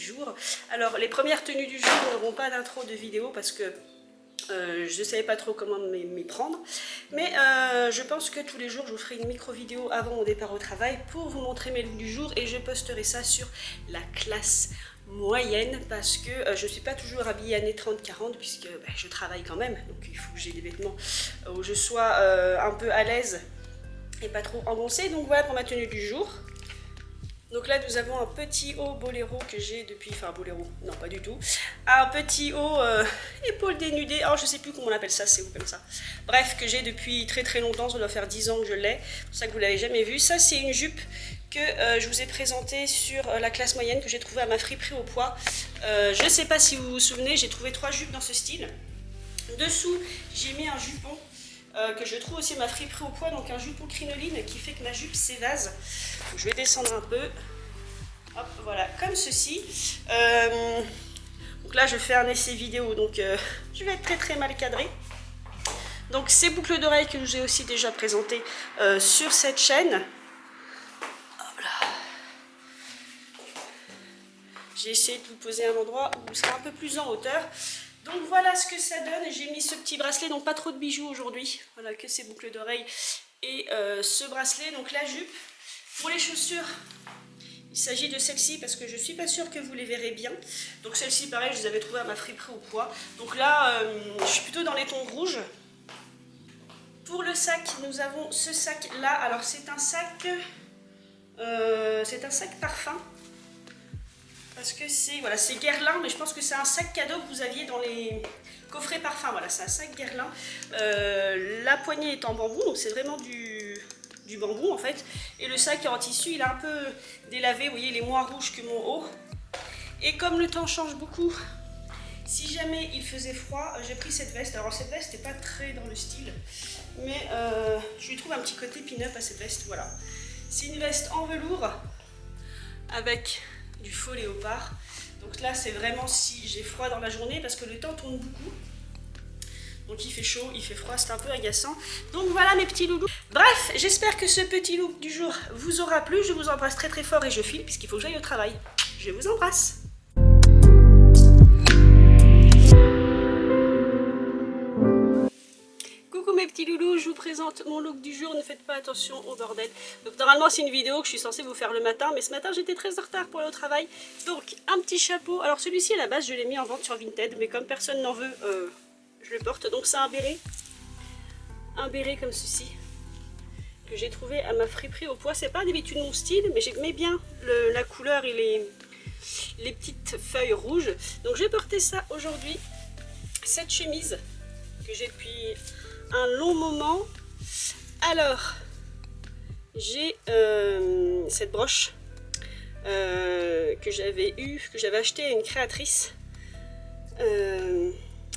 jour. Alors les premières tenues du jour n'auront pas d'intro de vidéo parce que je ne savais pas trop comment m'y prendre. Mais je pense que tous les jours je vous ferai une micro vidéo avant mon départ au travail pour vous montrer mes looks du jour. Et je posterai ça sur la classe moyenne parce que je ne suis pas toujours habillée années 30-40 puisque je travaille quand même. Donc il faut que j'ai des vêtements où je sois un peu à l'aise et pas trop engoncée. Donc voilà pour ma tenue du jour. Donc là nous avons un petit haut boléro que j'ai depuis, enfin boléro, non pas du tout, un petit haut épaule dénudée, alors je sais plus comment on appelle ça, c'est où comme ça, bref, que j'ai depuis très très longtemps, ça doit faire 10 ans que je l'ai, c'est pour ça que vous l'avez jamais vu. Ça c'est une jupe que je vous ai présentée sur la classe moyenne, que j'ai trouvée à ma friperie au poids. Je ne sais pas si vous vous souvenez, j'ai trouvé 3 jupes dans ce style. Dessous j'ai mis un jupon que je trouve aussi à ma friperie au poids, donc un jupon crinoline qui fait que ma jupe s'évase. Je vais descendre un peu, hop, voilà, comme ceci. Donc là je fais un essai vidéo, donc je vais être très très mal cadré. Donc ces boucles d'oreilles que j'ai aussi déjà présentées sur cette chaîne. Hop là. J'ai essayé de vous poser un endroit où vous serez un peu plus en hauteur. Donc voilà ce que ça donne. J'ai mis ce petit bracelet, donc pas trop de bijoux aujourd'hui. Voilà, que ces boucles d'oreilles et ce bracelet. Donc la jupe. Pour les chaussures, il s'agit de celle-ci parce que je ne suis pas sûre que vous les verrez bien. Donc celle-ci, pareil, je les avais trouvées à ma friperie au poids. Donc là, je suis plutôt dans les tons rouges. Pour le sac, nous avons ce sac-là. Alors c'est un sac parfum. Parce que c'est voilà, c'est Guerlain, mais je pense que c'est un sac cadeau que vous aviez dans les coffrets parfum. Voilà, c'est un sac Guerlain. La poignée est en bambou, donc c'est vraiment du bambou en fait. Et le sac est en tissu, il est un peu délavé, vous voyez, il est moins rouge que mon haut. Et comme le temps change beaucoup, si jamais il faisait froid, j'ai pris cette veste. Alors cette veste n'est pas très dans le style, mais je lui trouve un petit côté pin-up à cette veste, voilà. C'est une veste en velours avec du faux léopard. Donc là c'est vraiment si j'ai froid dans la journée parce que le temps tourne beaucoup. Donc il fait chaud, il fait froid, c'est un peu agaçant. Donc voilà mes petits loulous. Bref, j'espère que ce petit look du jour vous aura plu. Je vous embrasse très très fort et je file puisqu'il faut que j'aille au travail. Je vous embrasse. Coucou mes petits loulous, je vous présente mon look du jour. Ne faites pas attention au bordel. Donc normalement c'est une vidéo que je suis censée vous faire le matin, mais ce matin j'étais très en retard pour aller au travail. Donc un petit chapeau. Alors celui-ci à la base je l'ai mis en vente sur Vinted, mais comme personne n'en veut, je le porte. Donc c'est un béret comme ceci que j'ai trouvé à ma friperie au poids. C'est pas d'habitude mon style, mais j'aimais bien la couleur et les petites feuilles rouges. Donc j'ai porté ça aujourd'hui. Cette chemise que j'ai depuis un long moment. Alors j'ai cette broche que j'avais acheté à une créatrice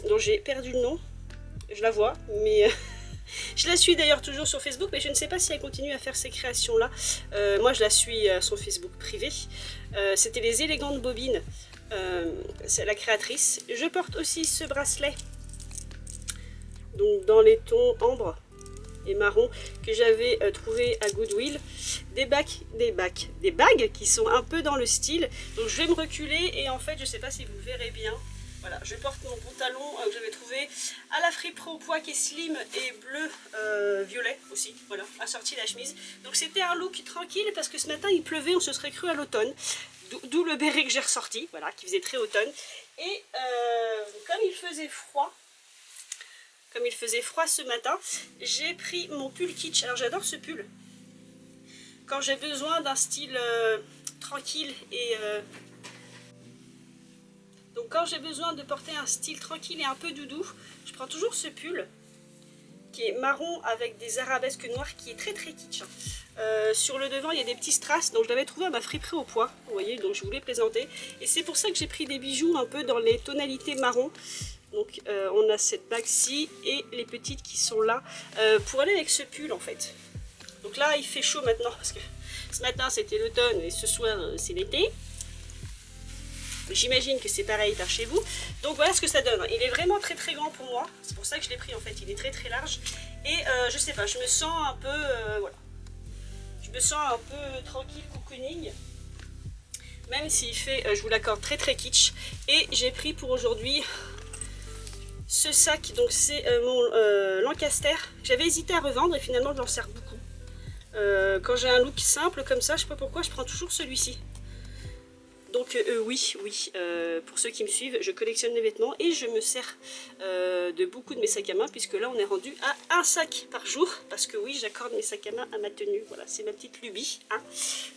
dont j'ai perdu le nom. Je la vois, mais je la suis d'ailleurs toujours sur Facebook, mais je ne sais pas si elle continue à faire ces créations-là. Moi, je la suis à son Facebook privé. C'était les élégantes bobines. C'est la créatrice. Je porte aussi ce bracelet, donc dans les tons ambre et marron, que j'avais trouvé à Goodwill. Des bagues qui sont un peu dans le style. Donc je vais me reculer et en fait, je ne sais pas si vous verrez bien. Voilà, je porte mon pantalon que j'avais trouvé à la friperie au poids qui est slim et bleu violet aussi, voilà, assorti la chemise. Donc c'était un look tranquille parce que ce matin il pleuvait, on se serait cru à l'automne. D'où le béret que j'ai ressorti, voilà, qui faisait très automne. Et comme il faisait froid ce matin, j'ai pris mon pull kitsch. Alors j'adore ce pull. Quand j'ai besoin d'un style tranquille et... Donc quand j'ai besoin de porter un style tranquille et un peu doudou, je prends toujours ce pull qui est marron avec des arabesques noires qui est très très kitsch. Sur le devant il y a des petits strass, donc je l'avais trouvé à ma friperie au poids, vous voyez, donc je voulais présenter. Et c'est pour ça que j'ai pris des bijoux un peu dans les tonalités marron. Donc on a cette bague-ci et les petites qui sont là pour aller avec ce pull en fait. Donc là il fait chaud maintenant parce que ce matin c'était l'automne et ce soir c'est l'été. J'imagine que c'est pareil par chez vous. Donc voilà ce que ça donne. Il est vraiment très très grand pour moi. C'est pour ça que je l'ai pris en fait. Il est très très large. Et je sais pas, je me sens un peu... voilà. Je me sens un peu tranquille, cocooning. même s'il fait, je vous l'accorde, très très kitsch. Et j'ai pris pour aujourd'hui ce sac, donc c'est mon Lancaster. J'avais hésité à revendre et finalement j'en sers beaucoup. Quand j'ai un look simple comme ça, je sais pas pourquoi, je prends toujours celui-ci. Donc oui, pour ceux qui me suivent, je collectionne les vêtements et je me sers de beaucoup de mes sacs à main, puisque là on est rendu à un sac par jour, parce que oui, j'accorde mes sacs à main à ma tenue. Voilà, c'est ma petite lubie, hein.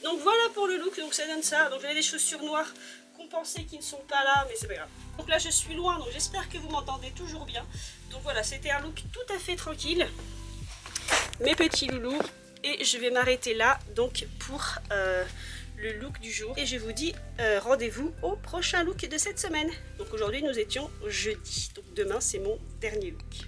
Donc voilà pour le look, donc ça donne ça. Donc j'avais des chaussures noires compensées qui ne sont pas là, mais c'est pas grave. Donc là je suis loin, donc j'espère que vous m'entendez toujours bien. Donc voilà, c'était un look tout à fait tranquille, mes petits loulous, et je vais m'arrêter là donc pour le look du jour, et je vous dis rendez-vous au prochain look de cette semaine. Donc aujourd'hui nous étions jeudi, donc demain c'est mon dernier look.